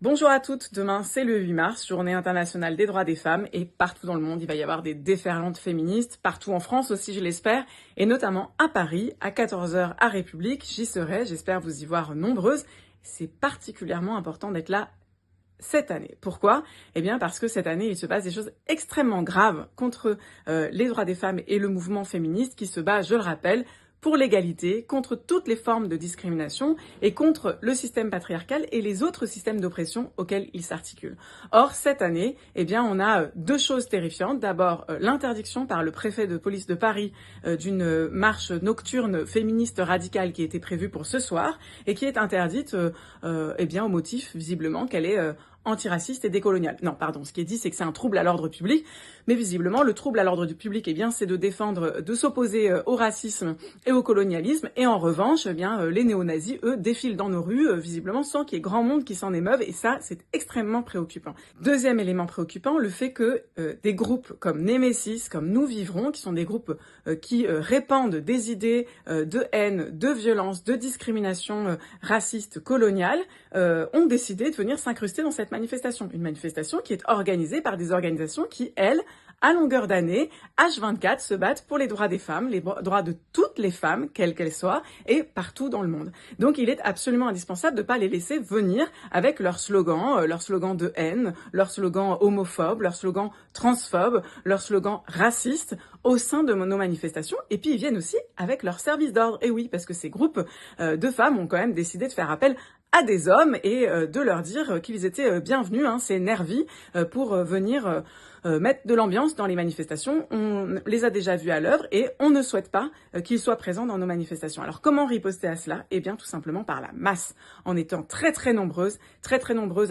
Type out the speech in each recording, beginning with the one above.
Bonjour à toutes, demain c'est le 8 mars, journée internationale des droits des femmes et partout dans le monde il va y avoir des déferlantes féministes, partout en France aussi je l'espère, et notamment à Paris, à 14 h à République, j'y serai, j'espère vous y voir nombreuses. C'est particulièrement important d'être là cette année. Pourquoi? Eh bien parce que cette année il se passe des choses extrêmement graves contre les droits des femmes et le mouvement féministe qui se bat, je le rappelle, pour l'égalité, contre toutes les formes de discrimination et contre le système patriarcal et les autres systèmes d'oppression auxquels il s'articule. Or, cette année, eh bien, on a deux choses terrifiantes. D'abord, l'interdiction par le préfet de police de Paris d'une marche nocturne féministe radicale qui était prévue pour ce soir et qui est interdite eh bien, au motif, visiblement, qu'elle est antiraciste et décoloniale. Non, pardon, ce qui est dit, c'est que c'est un trouble à l'ordre public, mais visiblement, le trouble à l'ordre du public, eh bien, c'est de défendre, de s'opposer au racisme et au colonialisme, et en revanche, eh bien, les néo-nazis, eux, défilent dans nos rues, visiblement, sans qu'il y ait grand monde qui s'en émeuve, et ça, c'est extrêmement préoccupant. Deuxième élément préoccupant, le fait que des groupes comme Némésis, comme Nous Vivrons, qui sont des groupes qui répandent des idées de haine, de violence, de discrimination raciste, coloniale, ont décidé de venir s'incruster dans cette manifestation. Une manifestation qui est organisée par des organisations qui, elles, à longueur d'année, H24, se battent pour les droits des femmes, les droits de toutes les femmes, quelles qu'elles soient, et partout dans le monde. Donc il est absolument indispensable de ne pas les laisser venir avec leurs slogans de haine, leurs slogans homophobes, leurs slogans transphobes, leurs slogans racistes au sein de nos manifestations. Et puis ils viennent aussi avec leurs services d'ordre. Et oui, parce que ces groupes de femmes ont quand même décidé de faire appel à des hommes et de leur dire qu'ils étaient bienvenus, c'est Nervi, pour venir mettre de l'ambiance dans les manifestations. On les a déjà vus à l'œuvre et on ne souhaite pas qu'ils soient présents dans nos manifestations. Alors comment riposter à cela? Eh bien tout simplement par la masse, en étant très nombreuses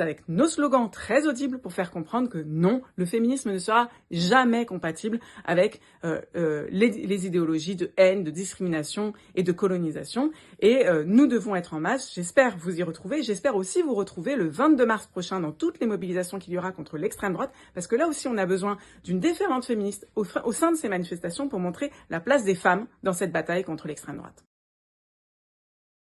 avec nos slogans très audibles pour faire comprendre que non, le féminisme ne sera jamais compatible avec les idéologies de haine, de discrimination et de colonisation. Et nous devons être en masse. J'espère vous y retrouver. J'espère aussi vous retrouver le 22 mars prochain dans toutes les mobilisations qu'il y aura contre l'extrême droite, parce que là aussi on a besoin d'une déferlante féministe au sein de ces manifestations pour montrer la place des femmes dans cette bataille contre l'extrême droite.